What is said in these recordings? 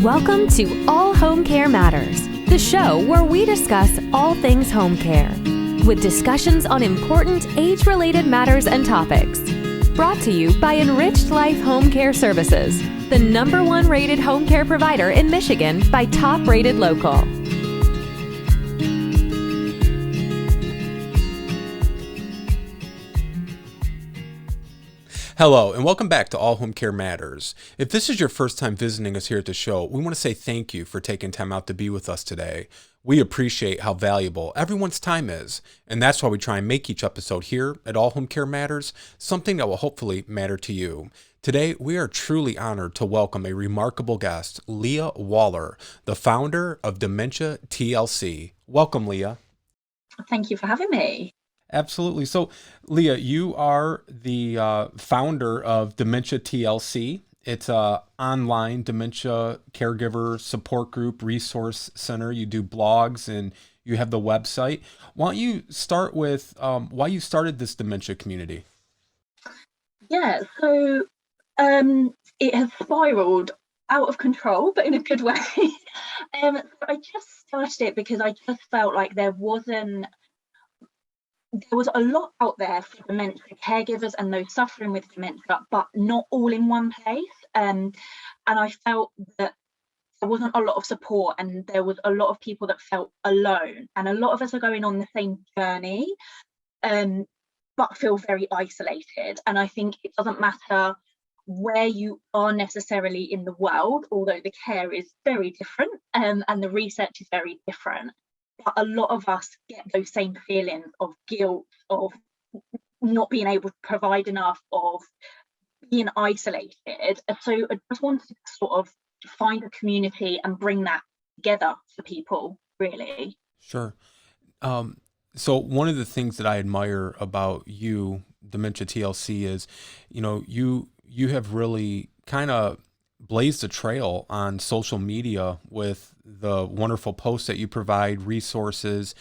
Welcome to All Home Care Matters, the show where we discuss all things home care, with discussions on important age-related matters and topics. Brought to you by Enriched Life Home Care Services, the #1 rated home care provider in Michigan by Top Rated Local. Hello, and welcome back to All Home Care Matters. If this is your first time visiting us here at the show, we want to say thank you for taking time out to be with us today. We appreciate how valuable everyone's time is, and that's why we try and make each episode here at All Home Care Matters something that will hopefully matter to you. Today, we are truly honored to welcome a remarkable guest, Leah Waller, the founder of Dementia TLC. Welcome, Leah. Thank you for having me. Absolutely. So, Leah, you are the founder of Dementia TLC. It's a online dementia caregiver support group resource center. You do blogs and you have the website. Why don't you start with why you started this dementia community? Yeah, so it has spiraled out of control, but in a good way. So I just started it because I just felt like there was a lot out there for dementia caregivers and those suffering with dementia, but not all in one place. And I felt that there wasn't a lot of support, and there was a lot of people that felt alone. And a lot of us are going on the same journey, but feel very isolated. And I think it doesn't matter where you are necessarily in the world, although the care is very different, and the research is very different. But a lot of us get those same feelings of guilt, of not being able to provide enough, of being isolated. So I just wanted to sort of find a community and bring that together for people, really. Sure. So one of the things that I admire about you, Dementia TLC, is, you have really kind of blazed a trail on social media with the wonderful posts that you provide, resources,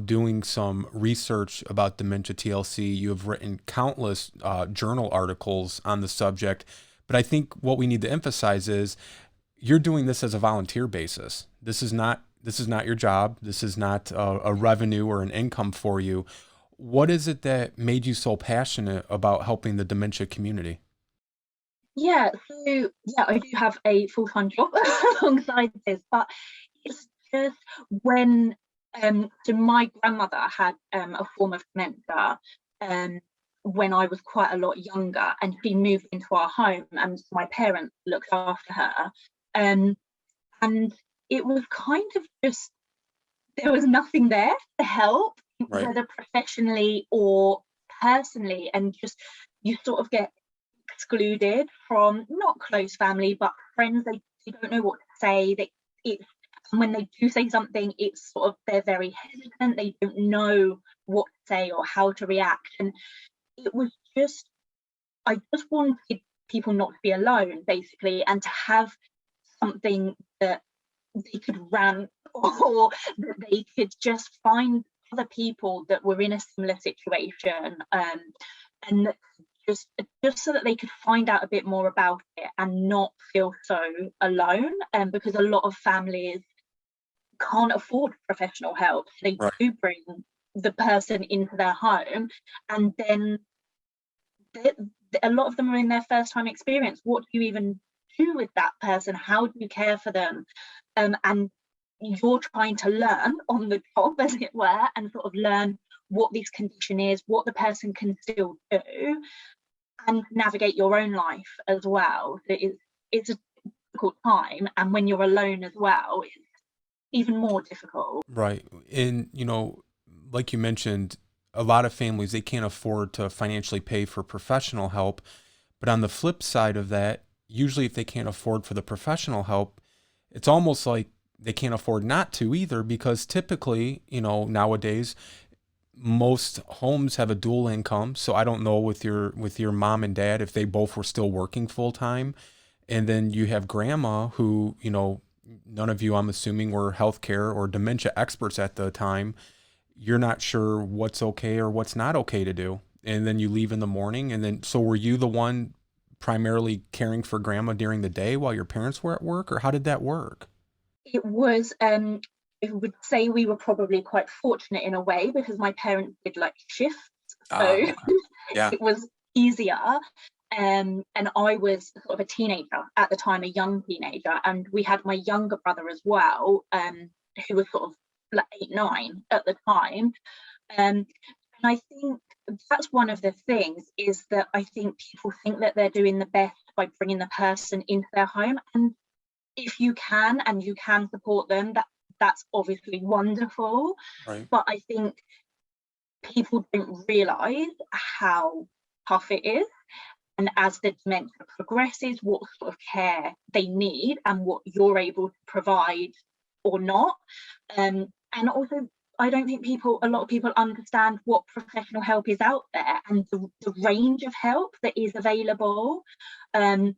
doing some research about Dementia TLC. You have written countless journal articles on the subject. But I think what we need to emphasize is you're doing this as a volunteer basis. This is not your job. This is not a revenue or an income for you. What is it that made you so passionate about helping the dementia community? Yeah, I do have a full-time job alongside this, but it's just when so my grandmother had a form of dementia when I was quite a lot younger, and she moved into our home, and my parents looked after her, and it was kind of just, there was nothing there to help, Right. whether professionally or personally, and just you sort of get excluded from not close family but friends. They don't know what to say. And when they do say something, it's sort of, they're very hesitant. They don't know what to say or how to react. And it was just, I just wanted people not to be alone, basically, and to have something that they could rant or that they could just find other people that were in a similar situation, and that just so that they could find out a bit more about it and not feel so alone, because a lot of families can't afford professional help. They Right. do bring the person into their home, and then a lot of them are in their first time experience. What do you even do with that person? How do you care for them? And you're trying to learn on the job, as it were, and sort of learn what this condition is, what the person can still do, and navigate your own life as well. It's a difficult time, and when you're alone as well, it's even more difficult. Right. And, like you mentioned, a lot of families, they can't afford to financially pay for professional help. But on the flip side of that, usually if they can't afford for the professional help, it's almost like they can't afford not to either, because typically, nowadays, most homes have a dual income. So I don't know with your mom and dad if they both were still working full time. And then you have grandma who, none of you, I'm assuming, were healthcare or dementia experts at the time. You're not sure what's okay or what's not okay to do. And then you leave in the morning. And then, so were you the one primarily caring for grandma during the day while your parents were at work, or how did that work? It was, I would say we were probably quite fortunate in a way, because my parents did like shifts, so Okay. Yeah. it was easier. And I was sort of a teenager at the time, a young teenager, and we had my younger brother as well, who was sort of like 8, 9 at the time. And I think that's one of the things, is that I think people think that they're doing the best by bringing the person into their home, and if you can and you can support them, that's obviously wonderful. Right. But I think people don't realize how tough it is, and as the dementia progresses, what sort of care they need and what you're able to provide or not. And also, I don't think a lot of people understand what professional help is out there, and the range of help that is available. I'm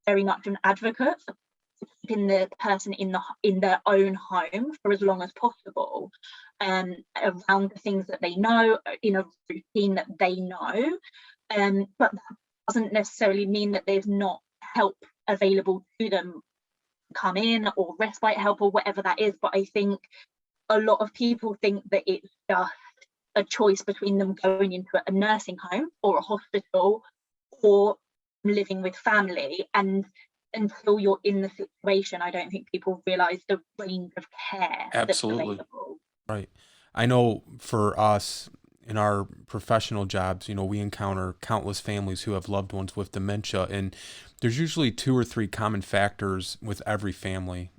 very much an advocate for keeping the person in their own home for as long as possible, around the things that they know, in a routine that they know. But that doesn't necessarily mean that there's not help available to them, come in, or respite help, or whatever that is. But I think a lot of people think that it's just a choice between them going into a nursing home or a hospital, or living with family. And until you're in the situation, I don't think people realize the range of care that's Absolutely. available. Right. I know for us in our professional jobs, we encounter countless families who have loved ones with dementia, and there's usually 2 or 3 common factors with every family.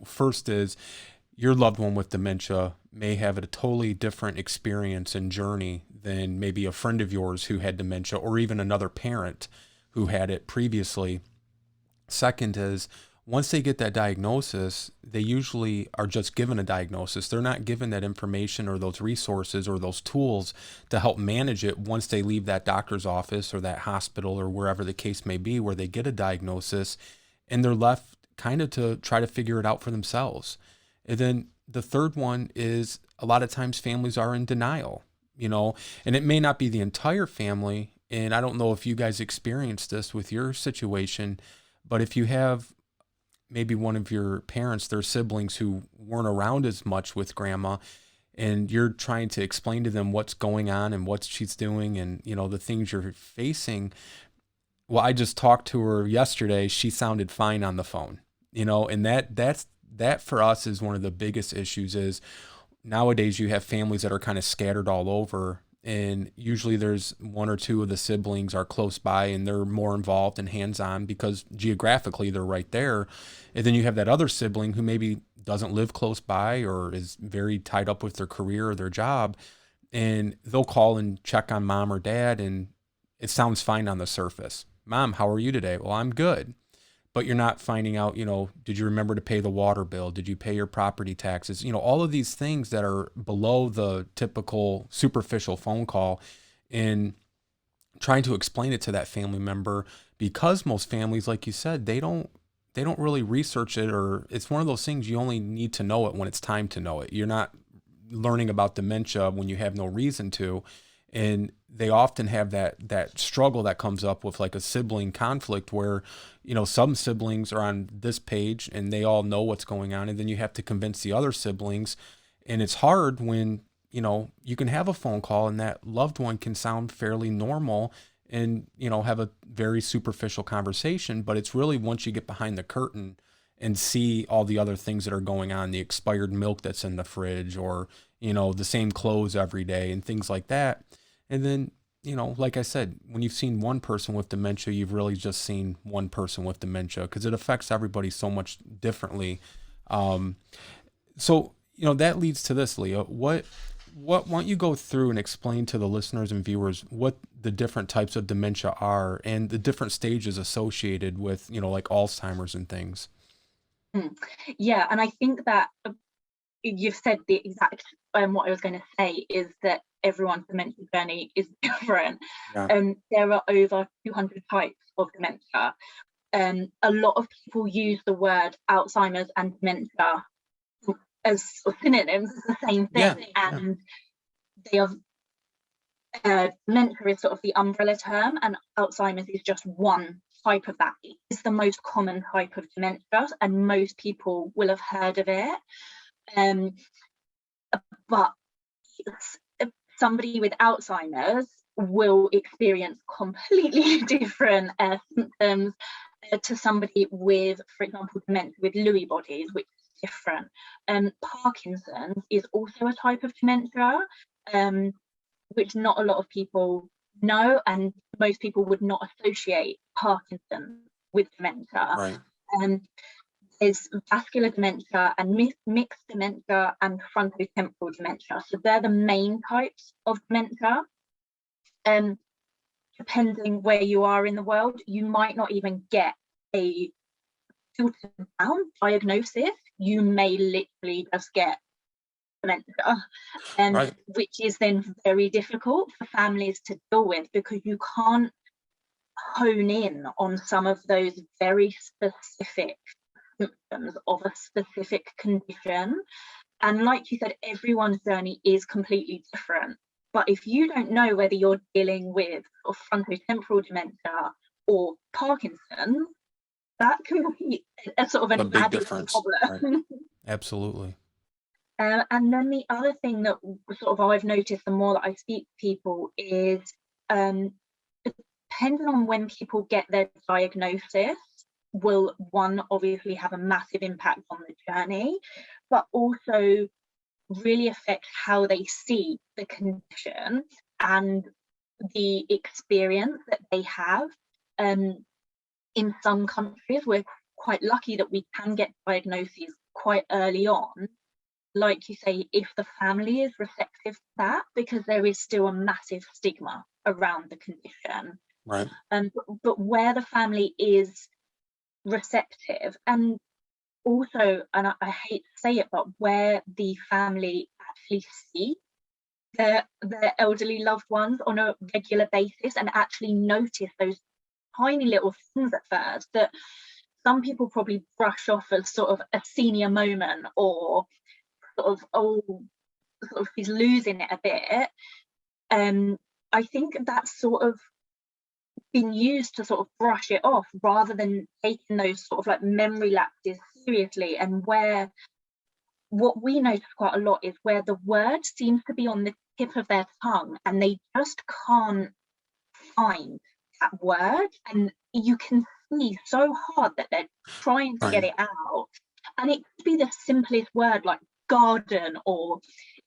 First is your loved one with dementia may have a totally different experience and journey than maybe a friend of yours who had dementia, or even another parent who had it previously. Second is, once they get that diagnosis, they usually are just given a diagnosis. They're not given that information or those resources or those tools to help manage it once they leave that doctor's office or that hospital or wherever the case may be, where they get a diagnosis, and they're left kind of to try to figure it out for themselves. And then the third one is, a lot of times families are in denial, and it may not be the entire family. And I don't know if you guys experienced this with your situation, but if you have maybe one of your parents, their siblings who weren't around as much with grandma, and you're trying to explain to them what's going on and what she's doing and, the things you're facing. Well, I just talked to her yesterday. She sounded fine on the phone, and that for us is one of the biggest issues. Is nowadays you have families that are kind of scattered all over, and usually there's 1 or 2 of the siblings are close by and they're more involved and hands-on because geographically they're right there. And then you have that other sibling who maybe doesn't live close by or is very tied up with their career or their job, and they'll call and check on mom or dad, and it sounds fine on the surface. Mom, how are you today? Well, I'm good. But you're not finding out, did you remember to pay the water bill? Did you pay your property taxes? All of these things that are below the typical superficial phone call, and trying to explain it to that family member, because most families, like you said, they don't really research it, or it's one of those things you only need to know it when it's time to know it. You're not learning about dementia when you have no reason to. And they often have that struggle that comes up with like a sibling conflict where, some siblings are on this page and they all know what's going on. And then you have to convince the other siblings. And it's hard when, you can have a phone call and that loved one can sound fairly normal and, have a very superficial conversation. But it's really once you get behind the curtain and see all the other things that are going on, the expired milk that's in the fridge, or, the same clothes every day and things like that. And then, like I said, when you've seen one person with dementia, you've really just seen one person with dementia, because it affects everybody so much differently. So, that leads to this, Leah. Why don't you go through and explain to the listeners and viewers what the different types of dementia are and the different stages associated with, like Alzheimer's and things? Yeah, and I think that you've said the exact what I was going to say, is that everyone's dementia journey is different. Yeah. There are over 200 types of dementia. A lot of people use the word Alzheimer's and dementia as synonyms, it's the same thing. Yeah. And they are Dementia is sort of the umbrella term, and Alzheimer's is just one type of that. It's the most common type of dementia, and most people will have heard of it. But somebody with Alzheimer's will experience completely different symptoms to somebody with, for example, dementia with Lewy bodies, which is different. Parkinson's is also a type of dementia, which not a lot of people know, and most people would not associate Parkinson's with dementia. Right. Is vascular dementia and mixed dementia and frontotemporal dementia. So they're the main types of dementia. Depending where you are in the world, you might not even get a filtered down diagnosis. You may literally just get dementia, Right. which is then very difficult for families to deal with, because you can't hone in on some of those very specific symptoms of a specific condition. And like you said, everyone's journey is completely different. But if you don't know whether you're dealing with frontotemporal dementia or Parkinson's, that can be a sort of an big added difference. problem. Right. Absolutely. And then the other thing that sort of I've noticed the more that I speak to people is, depending on when people get their diagnosis, will one obviously have a massive impact on the journey, but also really affect how they see the condition and the experience that they have. In some countries, we're quite lucky that we can get diagnoses quite early on, like you say, if the family is receptive to that, because there is still a massive stigma around the condition. Right. But where the family is receptive, and also, and I hate to say it, but where the family actually see their elderly loved ones on a regular basis and actually notice those tiny little things at first that some people probably brush off as sort of a senior moment, or sort of he's losing it a bit. I think that's sort of been used to sort of brush it off, rather than taking those sort of like memory lapses seriously. And where what we notice quite a lot is where the word seems to be on the tip of their tongue and they just can't find that word, and you can see so hard that they're trying to get it out, and it could be the simplest word like garden or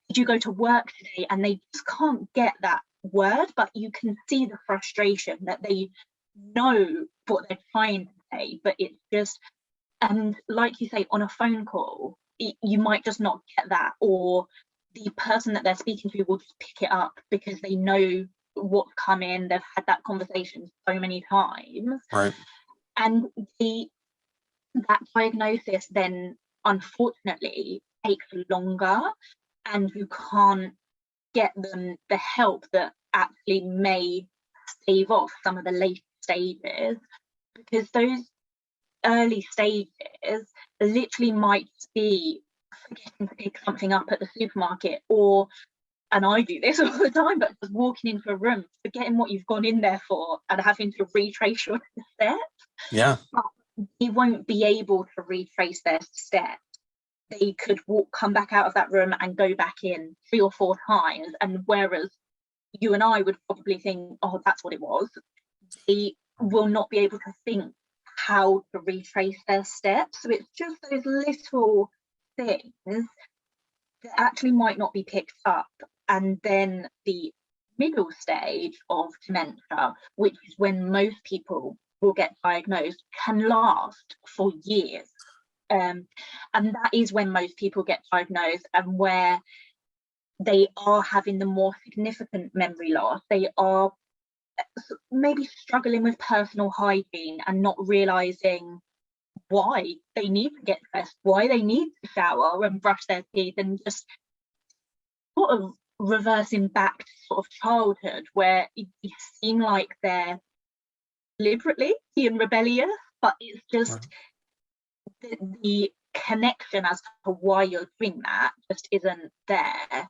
did you go to work today, and they just can't get that word, but you can see the frustration that they know what they're trying to say, but it's just, and like you say, on a phone call you might just not get that, or the person that they're speaking to will just pick it up because they know what's come in, they've had that conversation so many times. Right. And that diagnosis then unfortunately takes longer, and you can't get them the help that actually may stave off some of the late stages, because those early stages literally might be forgetting to pick something up at the supermarket, or, and I do this all the time, but just walking into a room, forgetting what you've gone in there for and having to retrace your steps. Yeah. But you won't be able to retrace their steps. They could come back out of that room and go back in 3 or 4 times, and whereas you and I would probably think, oh, that's what it was, they will not be able to think how to retrace their steps. So it's just those little things that actually might not be picked up. And then the middle stage of dementia, which is when most people will get diagnosed, can last for years. And that is when most people get diagnosed, and where they are having the more significant memory loss. They are maybe struggling with personal hygiene and not realizing why they need to get dressed, why they need to shower and brush their teeth, and just sort of reversing back to sort of childhood, where it seem like they're deliberately being rebellious, but it's just the connection as to why you're doing that just isn't there.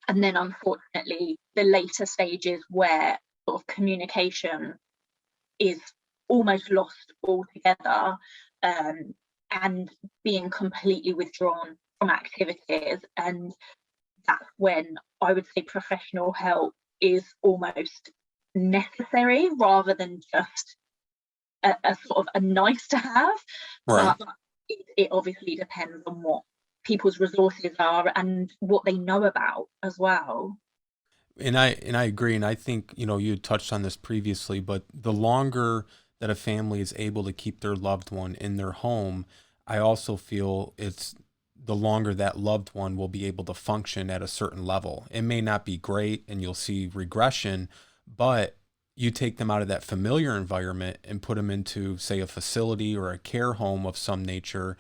And then unfortunately, the later stages where sort of communication is almost lost altogether, and being completely withdrawn from activities. And that's when I would say professional help is almost necessary rather than just a sort of a nice to have. Right. But it obviously depends on what people's resources are and what they know about as well. And I agree, and I think, you know, you touched on this previously, but the longer that a family is able to keep their loved one in their home, I also feel it's the longer that loved one will be able to function at a certain level. It may not be great and you'll see regression, but you take them out of that familiar environment and put them into, say, a facility or a care home of some nature,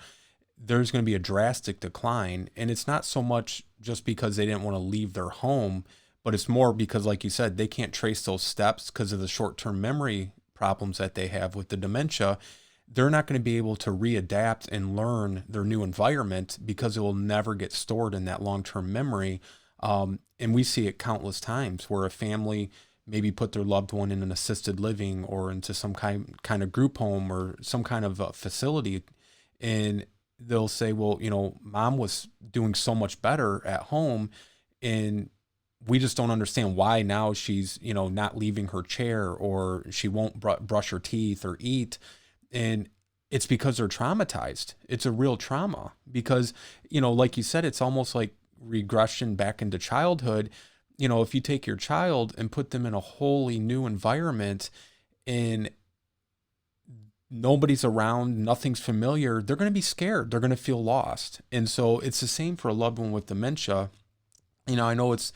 there's going to be a drastic decline. And it's not so much just because they didn't want to leave their home, but it's more because, like you said, they can't trace those steps because of the short-term memory problems that they have with the dementia. They're not going to be able to readapt and learn their new environment because it will never get stored in that long-term memory. And we see it countless times where a family maybe put their loved one in an assisted living or into some kind of group home or some kind of facility, and they'll say, well, you know, mom was doing so much better at home, and we just don't understand why now she's, you know, not leaving her chair, or she won't brush her teeth or eat. And it's because they're traumatized. It's a real trauma because, you know, like you said, it's almost like regression back into childhood. You know, if you take your child and put them in a wholly new environment and nobody's around, nothing's familiar, they're going to be scared. They're going to feel lost. And so it's the same for a loved one with dementia. You know, I know it's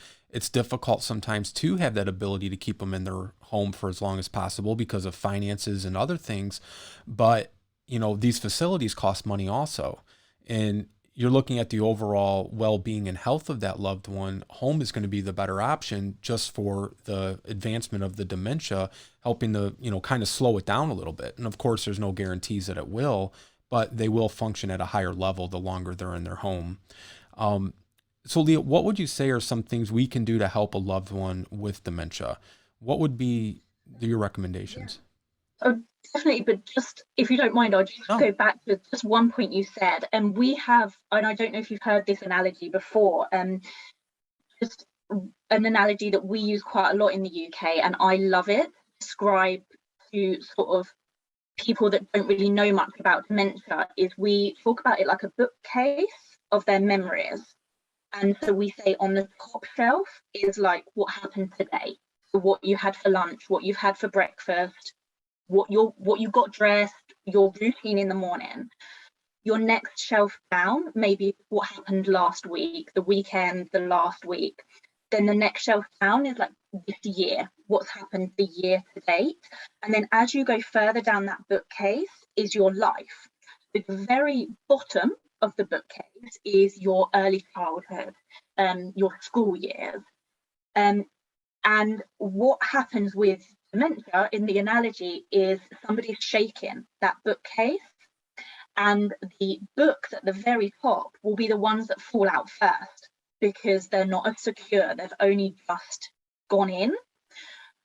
difficult sometimes to have that ability to keep them in their home for as long as possible because of finances and other things. But, you know, these facilities cost money also. And you're looking at the overall well-being and health of that loved one. Home is going to be the better option just for the advancement of the dementia, helping to, you know, kind of slow it down a little bit. And of course, there's no guarantees that it will, but they will function at a higher level the longer they're in their home. So Leah, what would you say are some things we can do to help a loved one with dementia? What would be your recommendations? Oh, definitely. But just if you don't mind, I'll just No. go back to just one point you said. And we have, and I don't know if you've heard this analogy before, just an analogy that we use quite a lot in the UK, and I love it. Describe to sort of people that don't really know much about dementia, is we talk about it like a bookcase of their memories. And so we say on the top shelf is like what happened today, so what you had for lunch, what you've had for breakfast, what you got dressed, your routine in the morning. Your next shelf down, maybe what happened last week, the weekend, the last week. Then the next shelf down is like this year, what's happened the year to date. And then as you go further down that bookcase is your life. The very bottom of the bookcase is your early childhood, your school years. And what happens with dementia in the analogy is somebody's shaking that bookcase, and the books at the very top will be the ones that fall out first because they're not as secure, they've only just gone in.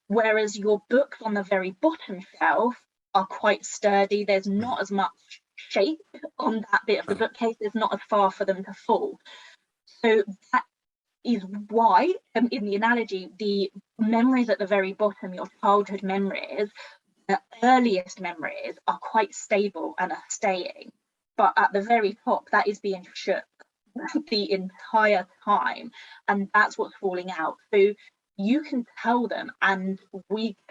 Whereas your books on the very bottom shelf are quite sturdy, there's not as much shape on that bit of the bookcase, there's not as far for them to fall. So that is why, in the analogy, the memories at the very bottom, your childhood memories, the earliest memories, are quite stable and are staying. But at the very top, that is being shook the entire time, and that's what's falling out. So you can tell them, and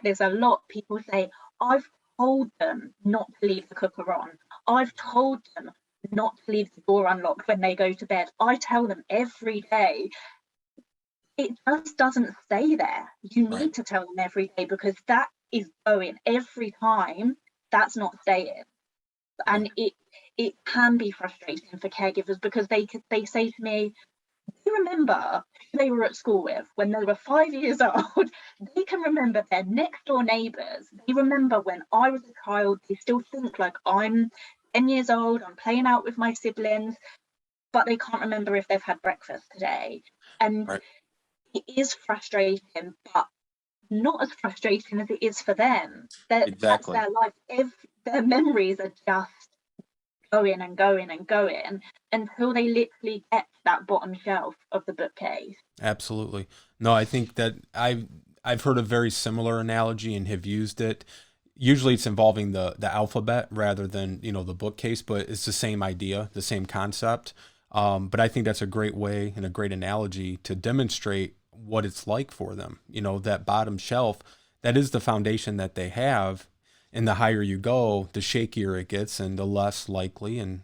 there's a lot people say, I've told them not to leave the cooker on, I've told them not to leave the door unlocked when they go to bed, I tell them every day. It just doesn't stay there. You need to tell them every day, because that is going every time, that's not staying. And it can be frustrating for caregivers, because they say to me, do you remember who they were at school with when they were 5 years old? They can remember their next door neighbours. They remember when I was a child. They still think like I'm 10 years old, I'm playing out with my siblings, but they can't remember if they've had breakfast today. And it is frustrating, but not as frustrating as it is for them. That's Exactly. their life. If their memories are just going and going and going until they literally get to that bottom shelf of the bookcase. Absolutely. No, I think that I've heard a very similar analogy and have used it. Usually it's involving the alphabet rather than, the bookcase, but it's the same idea, the same concept. But I think that's a great way and a great analogy to demonstrate what it's like for them. That bottom shelf, that is the foundation that they have. And the higher you go, the shakier it gets and the less likely and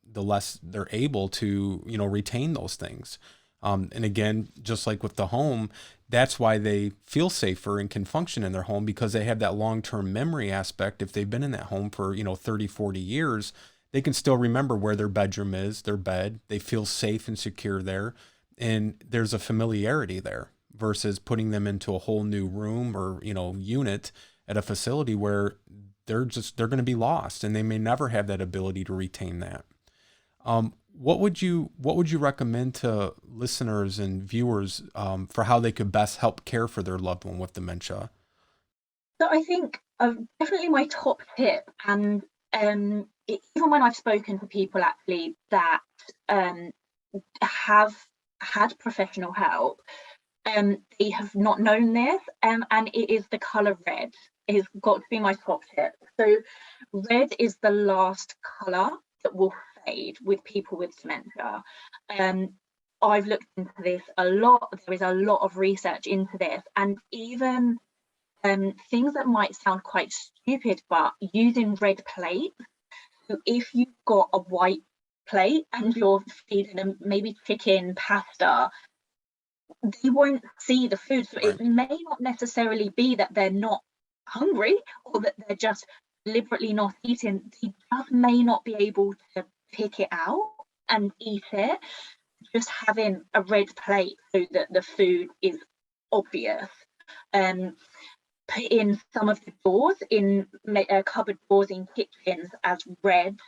the less they're able to, retain those things. And again, just like with the home, that's why they feel safer and can function in their home, because they have that long-term memory aspect. If they've been in that home for, 30, 40 years, they can still remember where their bedroom is, their bed. They feel safe and secure there. And there's a familiarity there versus putting them into a whole new room or, unit at a facility where they're going to be lost and they may never have that ability to retain that. What would you recommend to listeners and viewers for how they could best help care for their loved one with dementia? So I think definitely my top tip, and even when I've spoken to people actually that have had professional help, they have not known this, and it is the colour red. It has got to be my top tip. So red is the last colour that will fade with people with dementia. I've looked into this a lot. There is a lot of research into this, and even things that might sound quite stupid, but using red plates. So if you've got a white plate and you're feeding them maybe chicken, pasta, they won't see the food. So Right. it may not necessarily be that they're not hungry or that they're just deliberately not eating. They just may not be able to pick it out and eat it. Just having a red plate so that the food is obvious. Put in some of the doors in cupboard doors in kitchens as red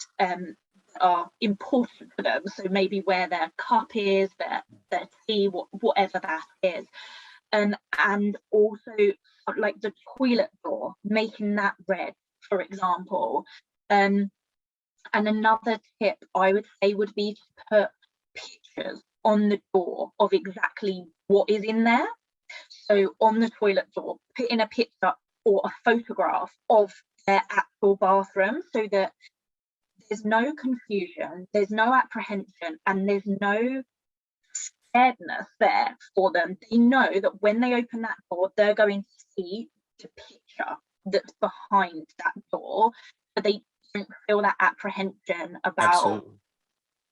are important for them. So maybe where their cup is, their tea, whatever that is. And also like the toilet door, making that red, for example. And another tip I would say would be to put pictures on the door of exactly what is in there. So on the toilet door, put in a picture or a photograph of their actual bathroom so that there's no confusion, there's no apprehension, and there's no scaredness there for them. They know that when they open that door, they're going to see the picture that's behind that door, but they don't feel that apprehension about, Absolutely.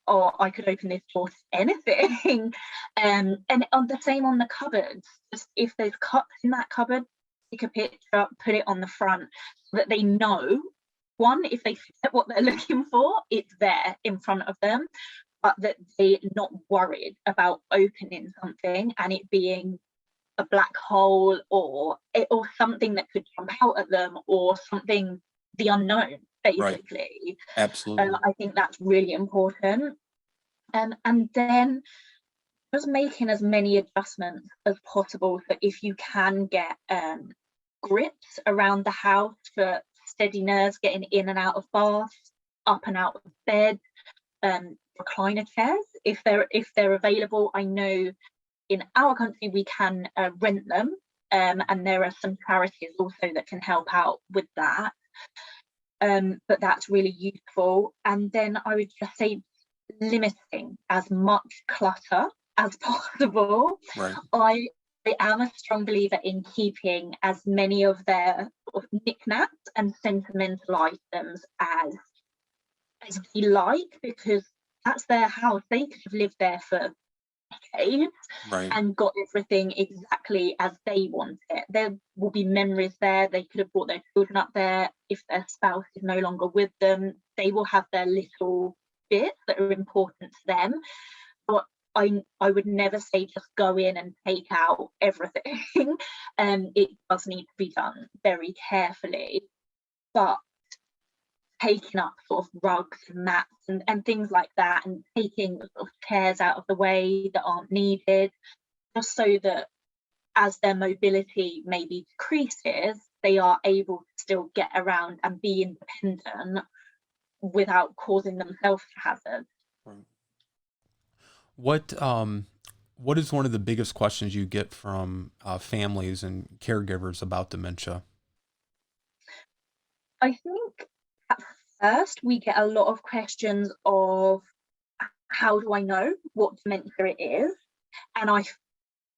oh, I could open this door to anything. And on the same on the cupboards, just if there's cups in that cupboard, take a picture, put it on the front so that they know, one, if they forget what they're looking for, it's there in front of them, but that they're not worried about opening something and it being a black hole or something that could jump out at them or something, the unknown, basically. Right. Absolutely. I think that's really important. And then just making as many adjustments as possible. So if you can get grips around the house for steadiness, getting in and out of baths, up and out of bed, recliner chairs, if they're available. I know in our country we can rent them, and there are some charities also that can help out with that. But that's really useful. And then I would just say limiting as much clutter as possible. Right. I am a strong believer in keeping as many of their sort of knickknacks and sentimental items as they like, because that's their house. They could have lived there for decades Right. and got everything exactly as they want it. There will be memories there. They could have brought their children up there. If their spouse is no longer with them, they will have their little bits that are important to them. But I would never say just go in and take out everything. It does need to be done very carefully. But taking up sort of rugs and mats and things like that, and taking sort of chairs out of the way that aren't needed, just so that as their mobility maybe decreases, they are able to still get around and be independent without causing themselves hazard. What is one of the biggest questions you get from families and caregivers about dementia? I think at first we get a lot of questions of, how do I know what dementia it is? And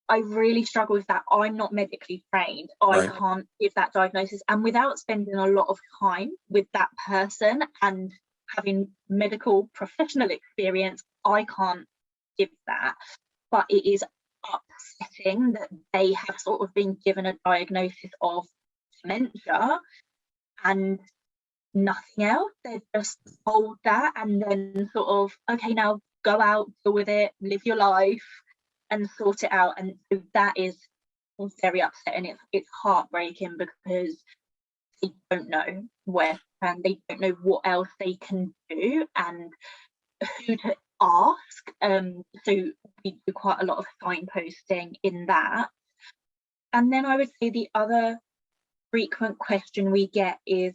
I really struggle with that. I'm not medically trained. I can't give that diagnosis. And without spending a lot of time with that person and having medical professional experience, I can't give that. But it is upsetting that they have sort of been given a diagnosis of dementia and nothing else. They're just told that and then sort of, okay, now go out, deal with it, live your life and sort it out. And so that is very upsetting. It's heartbreaking because they don't know where, and they don't know what else they can do and who to ask. So we do quite a lot of signposting in that. And then I would say the other frequent question we get is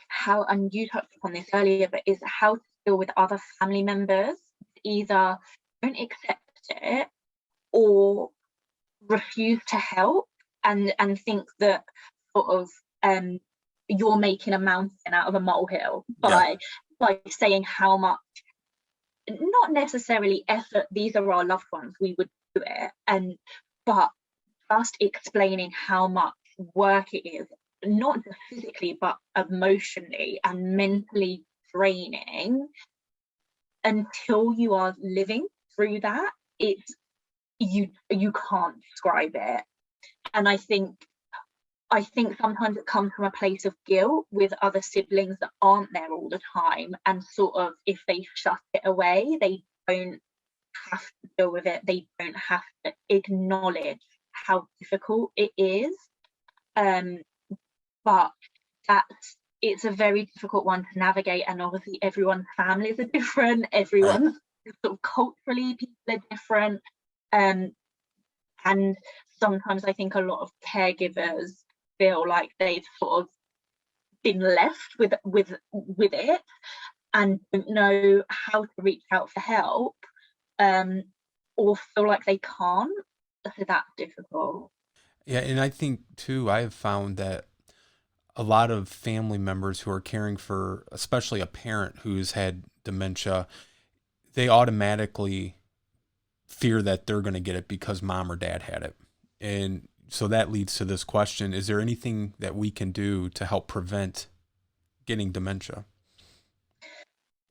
how, and you touched upon this earlier, but is how to deal with other family members either don't accept it or refuse to help and think that sort of you're making a mountain out of a molehill by saying how much, not necessarily effort, these are our loved ones, we would do it, but just explaining how much work it is, not just physically but emotionally and mentally draining. Until you are living through that, it's you can't describe it. And I think sometimes it comes from a place of guilt with other siblings that aren't there all the time, and sort of if they shut it away, they don't have to deal with it, they don't have to acknowledge how difficult it is. But it's a very difficult one to navigate, and obviously everyone's families are different, everyone's sort of culturally, people are different, and sometimes I think a lot of caregivers feel like they've sort of been left with it and don't know how to reach out for help, or feel like they can't. So that's difficult. Yeah, and I think too, I have found that a lot of family members who are caring for, especially a parent who's had dementia, they automatically fear that they're going to get it because mom or dad had it. And so that leads to this question: is there anything that we can do to help prevent getting dementia?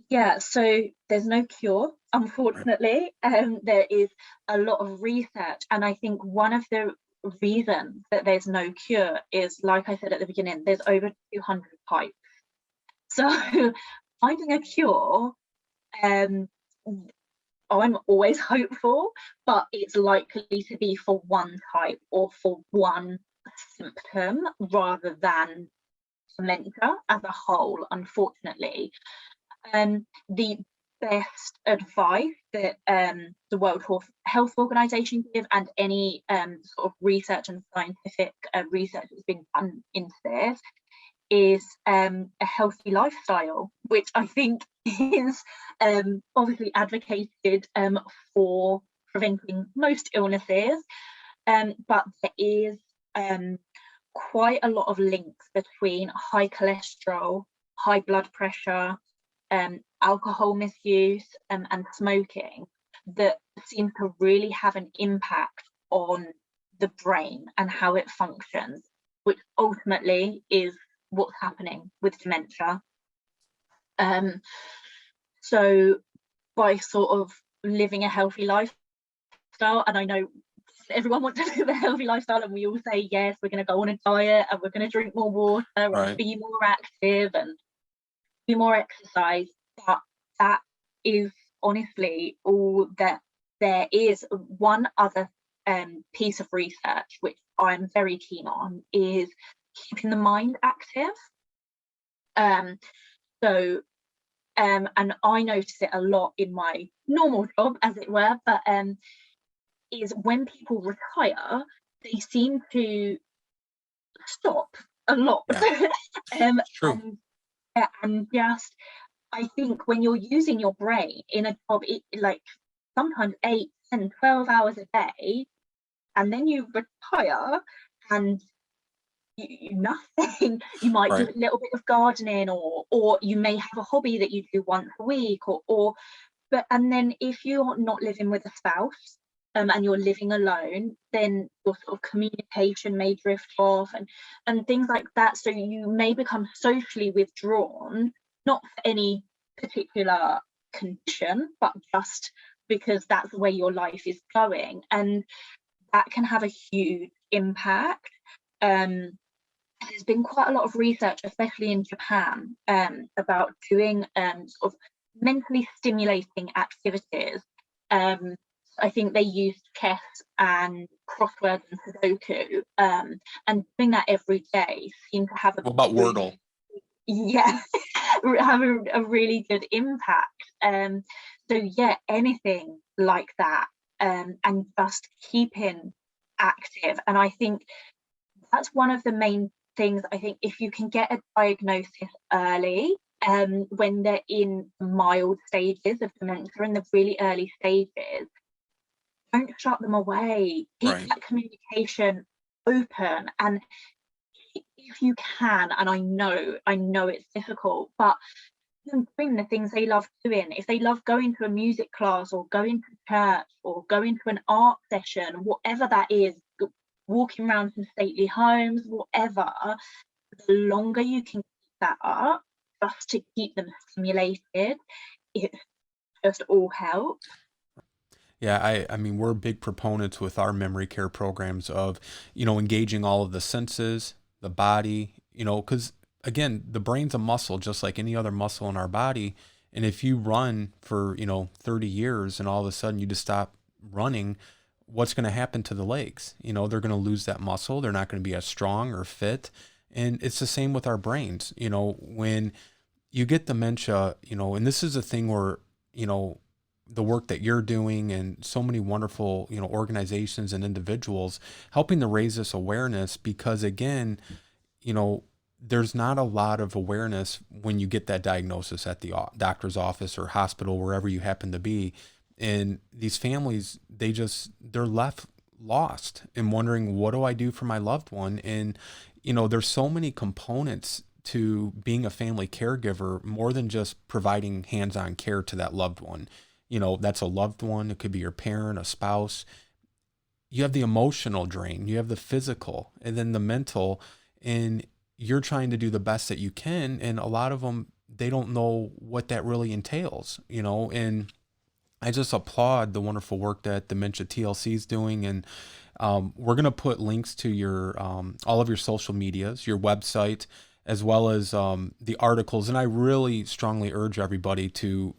Yeah, so there's no cure, unfortunately. There is a lot of research, and I think one of the reasons that there's no cure is, like I said at the beginning, there's over 200 types. So finding a cure, I'm always hopeful, but it's likely to be for one type or for one symptom rather than dementia as a whole, unfortunately. The best advice that the World Health Organization give, and any sort of research and scientific research that's been done into this, is a healthy lifestyle, which I think is obviously advocated for preventing most illnesses, but there is quite a lot of links between high cholesterol, high blood pressure, alcohol misuse, and smoking that seem to really have an impact on the brain and how it functions, which ultimately is what's happening with dementia. So by sort of living a healthy lifestyle, and I know everyone wants to live a healthy lifestyle, and we all say yes, we're going to go on a diet and we're going to drink more water and be more active and do more exercise, but that is honestly all that there is. One other piece of research which I'm very keen on is keeping the mind active. And I notice it a lot in my normal job, as it were, but is when people retire, they seem to stop a lot. Yeah, true. And just, I think when you're using your brain in a job, it like sometimes 8, 10, 12 hours a day, and then you retire and nothing. You might do Right. a little bit of gardening, or you may have a hobby that you do once a week, or but and then if you're not living with a spouse, and you're living alone, then your sort of communication may drift off, and things like that. So you may become socially withdrawn, not for any particular condition, but just because that's the way your life is going, and that can have a huge impact. There's been quite a lot of research, especially in Japan, about doing sort of mentally stimulating activities. I think they used chess and crossword and Sudoku, and doing that every day seemed to have a What about Wordle? yeah, have a really good impact. So yeah, anything like that, and just keeping active. And I think that's one of the main things. I think if you can get a diagnosis early, when they're in mild stages of dementia, in the really early stages, don't shut them away. Keep Right. that communication open, and if you can, and I know it's difficult, but doing the things they love doing. If they love going to a music class, or going to church, or going to an art session, whatever that is, walking around some stately homes, whatever, the longer you can keep that up, just to keep them stimulated, it just all helps. Yeah, I mean, we're big proponents with our memory care programs of, engaging all of the senses, the body, because again, the brain's a muscle just like any other muscle in our body. And if you run for, 30 years and all of a sudden you just stop running, what's going to happen to the legs? They're going to lose that muscle. They're not going to be as strong or fit. And it's the same with our brains. When you get dementia, and this is a thing where, the work that you're doing and so many wonderful, organizations and individuals helping to raise this awareness, because again, there's not a lot of awareness when you get that diagnosis at the doctor's office or hospital, wherever you happen to be. And these families, they're left lost and wondering, what do I do for my loved one? And, there's so many components to being a family caregiver, more than just providing hands-on care to that loved one. That's a loved one. It could be your parent, a spouse. You have the emotional drain, you have the physical, and then the mental, and you're trying to do the best that you can. And a lot of them, they don't know what that really entails, and I just applaud the wonderful work that Dementia TLC is doing. And we're going to put links to your all of your social medias, your website, as well as the articles. And I really strongly urge everybody to,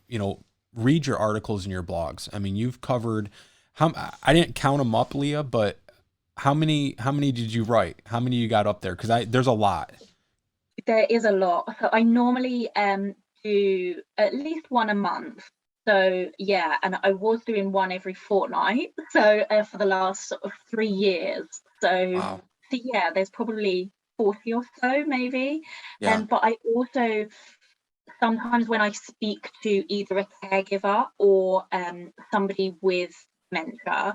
read your articles and your blogs. I mean, you've covered I didn't count them up, Leah, but how many did you write? How many you got up there? Because there's a lot. There is a lot. So I normally do at least one a month. So yeah, and I was doing one every fortnight. So for the last sort of 3 years. So, Wow. so yeah, there's probably 40 or so maybe. Yeah. But I also, sometimes when I speak to either a caregiver or somebody with dementia,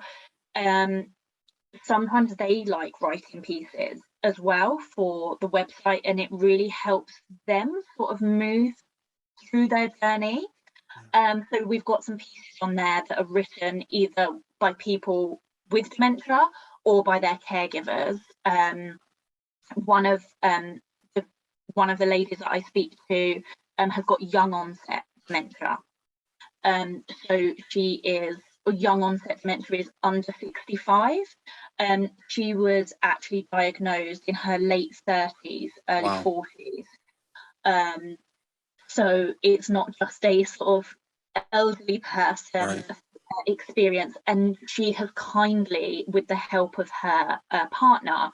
sometimes they like writing pieces as well for the website, and it really helps them sort of move through their journey. So we've got some pieces on there that are written either by people with dementia or by their caregivers. One of the ladies that I speak to has got young onset dementia. So she is young onset dementia is under 65. She was actually diagnosed in her late 30s, early Wow. 40s. So it's not just a sort of elderly person Right. experience, and she has kindly, with the help of her partner,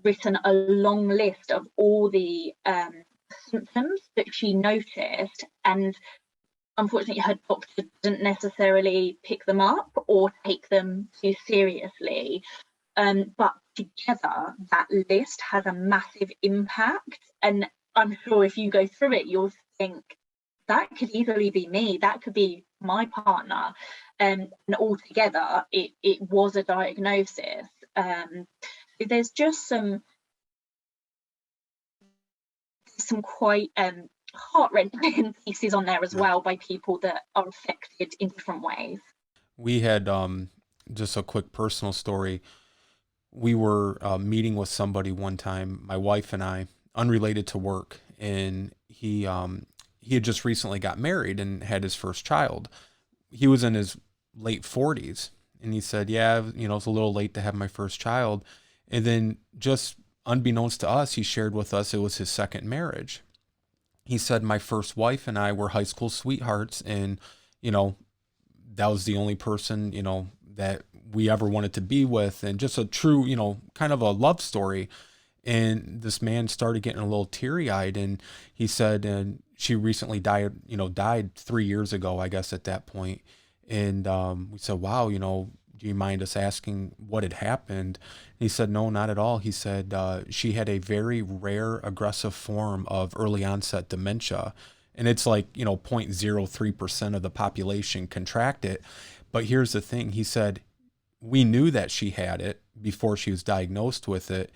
written a long list of all the symptoms that she noticed, and unfortunately her doctor didn't necessarily pick them up or take them too seriously. But together, that list has a massive impact. And I'm sure if you go through it, you'll think that could easily be me, that could be my partner. And altogether, it was a diagnosis. There's just some quite heart-wrenching pieces on there as well by people that are affected in different ways. We had just a quick personal story. We were meeting with somebody one time, my wife and I, unrelated to work, and he had just recently got married and had his first child. He was in his late 40s, and he said, "Yeah, it's a little late to have my first child." And then, just unbeknownst to us, he shared with us it was his second marriage. He said, "My first wife and I were high school sweethearts, and you know, that was the only person, that we ever wanted to be with, and just a true, kind of a love story." And this man started getting a little teary eyed, and he said, and she recently died 3 years ago, I guess, at that point. And we said, "Wow, do you mind us asking what had happened?" And he said, "No, not at all." He said she had a very rare aggressive form of early onset dementia. And it's like, 0.03% of the population contract it. But here's the thing. He said, we knew that she had it before she was diagnosed with it,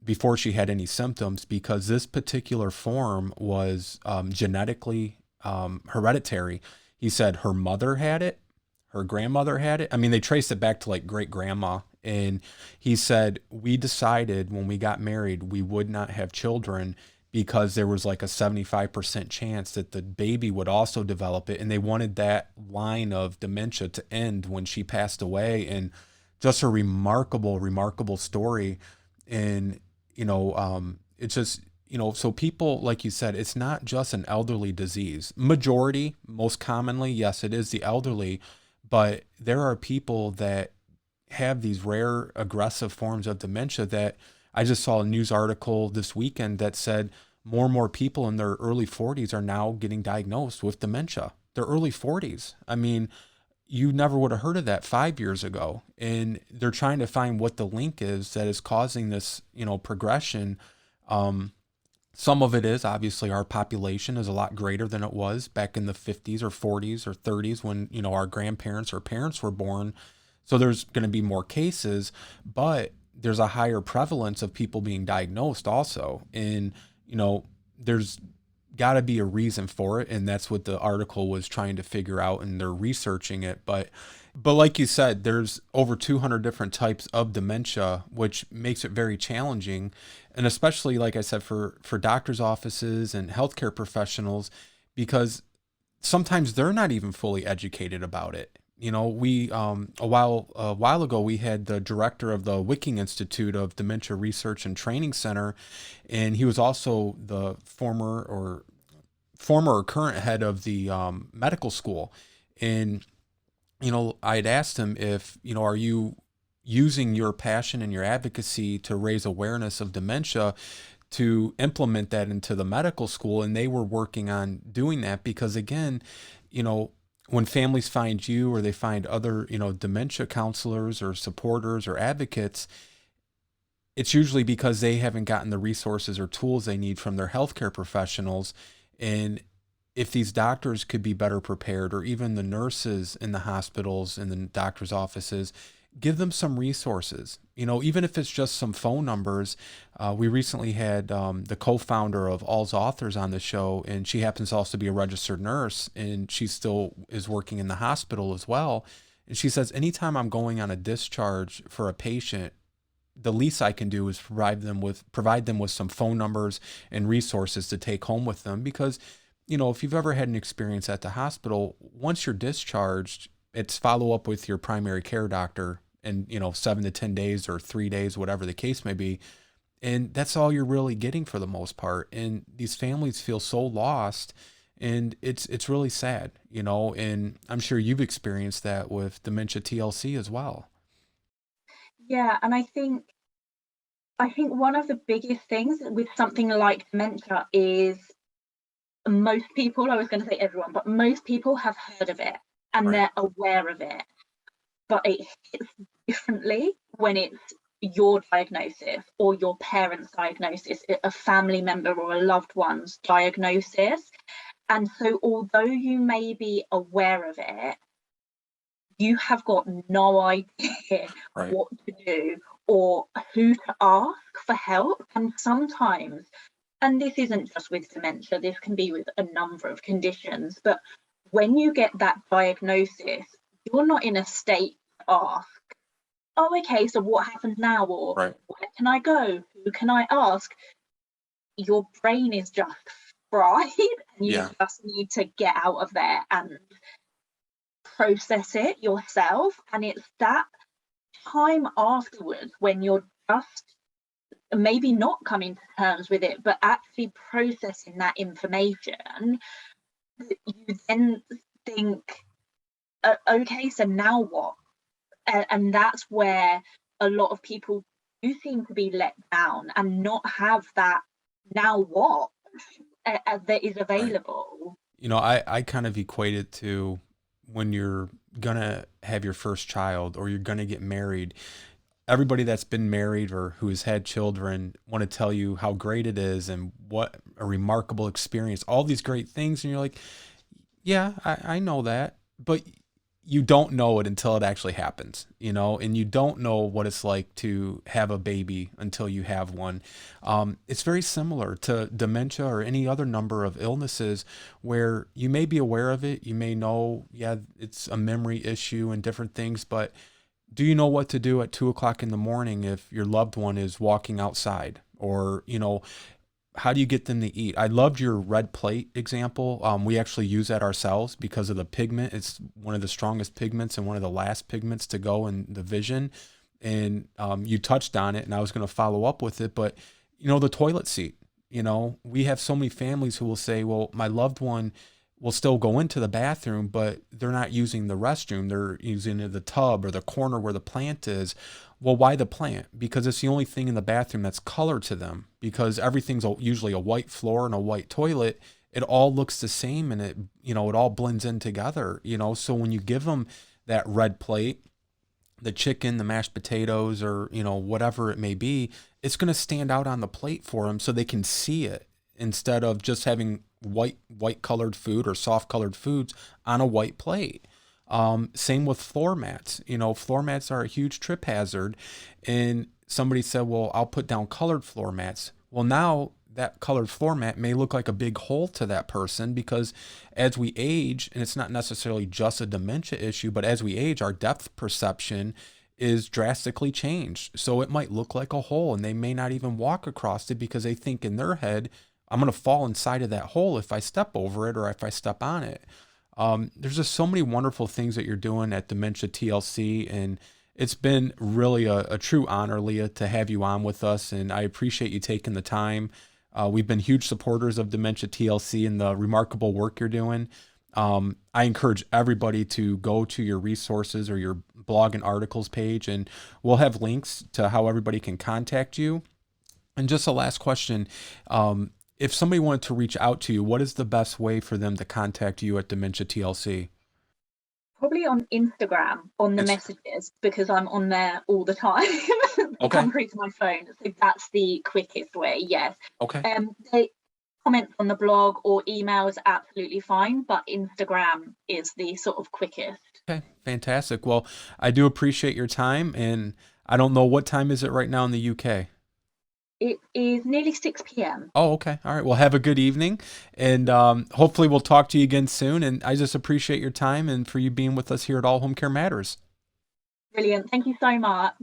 before she had any symptoms, because this particular form was genetically hereditary. He said her mother had it, her grandmother had it. I mean, they traced it back to like great grandma. And he said, we decided when we got married, we would not have children because there was like a 75% chance that the baby would also develop it. And they wanted that line of dementia to end when she passed away. And just a remarkable, remarkable story. And, it's just, so people, like you said, it's not just an elderly disease. Majority, most commonly, yes, it is the elderly, but there are people that have these rare aggressive forms of dementia that I just saw a news article this weekend that said more and more people in their early 40s are now getting diagnosed with dementia. Their early 40s. I mean, you never would have heard of that 5 years ago. And they're trying to find what the link is that is causing this, progression. Some of it is obviously our population is a lot greater than it was back in the 50s or 40s or 30s when, our grandparents or parents were born. So there's going to be more cases, but there's a higher prevalence of people being diagnosed also. And, there's got to be a reason for it. And that's what the article was trying to figure out, and they're researching it. But like you said, there's over 200 different types of dementia, which makes it very challenging. And especially, like I said, for doctors' offices and healthcare professionals, because sometimes they're not even fully educated about it. We a while ago we had the director of the Wicking Institute of Dementia Research and Training Center, and he was also the former or current head of the medical school. And I'd asked him if are you using your passion and your advocacy to raise awareness of dementia to implement that into the medical school, and they were working on doing that because, again, when families find you or they find other, dementia counselors or supporters or advocates, it's usually because they haven't gotten the resources or tools they need from their healthcare professionals. And if these doctors could be better prepared, or even the nurses in the hospitals and the doctors' offices, give them some resources, even if it's just some phone numbers. We recently had the co-founder of All's Authors on the show, and she happens to also be a registered nurse, and she still is working in the hospital as well. And she says, anytime I'm going on a discharge for a patient, the least I can do is provide them with some phone numbers and resources to take home with them. Because, if you've ever had an experience at the hospital, once you're discharged, it's follow up with your primary care doctor in 7 to 10 days or 3 days, whatever the case may be. And that's all you're really getting for the most part. And these families feel so lost, and it's really sad, and I'm sure you've experienced that with Dementia TLC as well. Yeah, and I think one of the biggest things with something like dementia is most people, I was going to say everyone, but most people have heard of it and Right. they're aware of it. But it hits differently when it's your diagnosis or your parents' diagnosis, a family member or a loved one's diagnosis. And so although you may be aware of it, you have got no idea Right. what to do or who to ask for help. And sometimes, and this isn't just with dementia, this can be with a number of conditions, but when you get that diagnosis, you're not in a state to ask, oh, okay, so what happens now? Or Right. where can I go? Who can I ask? Your brain is just fried and you just need to get out of there and process it yourself. And it's that time afterwards when you're just maybe not coming to terms with it, but actually processing that information, you then think, okay, so now what? And that's where a lot of people do seem to be let down and not have that now what that is available. You know, I kind of equate it to when you're gonna have your first child or you're gonna get married. Everybody that's been married or who has had children want to tell you how great it is and what a remarkable experience, all these great things. And you're like, yeah, I know that, but you don't know it until it actually happens, you know, and you don't know what it's like to have a baby until you have one. It's very similar to dementia or any other number of illnesses where you may be aware of it. You may know, yeah, it's a memory issue and different things, but do you know what to do at 2 o'clock in the morning if your loved one is walking outside? Or, you know, how do you get them to eat? I loved your red plate example. We actually use that ourselves because of the pigment. It's one of the strongest pigments and one of the last pigments to go in the vision. And you touched on it, and I was going to follow up with it. But, you know, the toilet seat, you know, we have so many families who will say, well, my loved one will still go into the bathroom, but they're not using the restroom. They're using the tub or the corner where the plant is. Well, why the plant? Because it's the only thing in the bathroom that's color to them, because everything's usually a white floor and a white toilet. It all looks the same and it, you know, it all blends in together, you know? So when you give them that red plate, the chicken, the mashed potatoes, or, you know, whatever it may be, it's going to stand out on the plate for them so they can see it instead of just having white colored food or soft colored foods on a white plate. Same with floor mats. You know, floor mats are a huge trip hazard. And somebody said, well, I'll put down colored floor mats. Well, now that colored floor mat may look like a big hole to that person because as we age, and it's not necessarily just a dementia issue, but as we age, our depth perception is drastically changed. So it might look like a hole and they may not even walk across it because they think in their head, I'm going to fall inside of that hole if I step over it or if I step on it. There's just so many wonderful things that you're doing at Dementia TLC, and it's been really a true honor, Leah, to have you on with us, and I appreciate you taking the time. We've been huge supporters of Dementia TLC and the remarkable work you're doing. I encourage everybody to go to your resources or your blog and articles page, and we'll have links to how everybody can contact you. And just a last question. If somebody wanted to reach out to you, what is the best way for them to contact you at Dementia TLC? Probably on Instagram, on the messages, because I'm on there all the time. Okay. Come through to my phone. So that's the quickest way, yes. Okay. They comments on the blog or email is absolutely fine, but Instagram is the sort of quickest. Okay, fantastic. Well, I do appreciate your time, and I don't know, what time is it right now in the UK? It is nearly 6 p.m. Oh, okay. All right. Well, have a good evening, and hopefully we'll talk to you again soon. And I just appreciate your time and for you being with us here at All Home Care Matters. Brilliant. Thank you so much.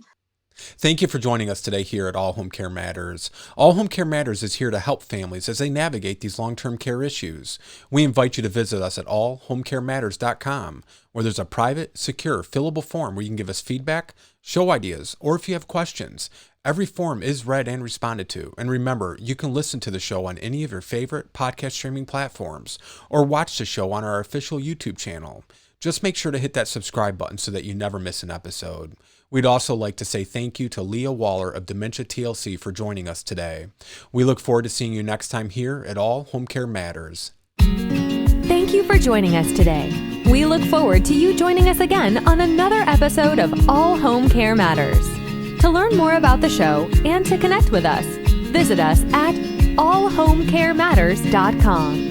Thank you for joining us today here at All Home Care Matters. All Home Care Matters is here to help families as they navigate these long-term care issues. We invite you to visit us at allhomecarematters.com, where there's a private, secure, fillable form where you can give us feedback, show ideas, or if you have questions. Every form is read and responded to. And remember, you can listen to the show on any of your favorite podcast streaming platforms or watch the show on our official YouTube channel. Just make sure to hit that subscribe button so that you never miss an episode. We'd also like to say thank you to Leah Waller of Dementia TLC for joining us today. We look forward to seeing you next time here at All Home Care Matters. Thank you for joining us today. We look forward to you joining us again on another episode of All Home Care Matters. To learn more about the show and to connect with us, visit us at allhomecarematters.com.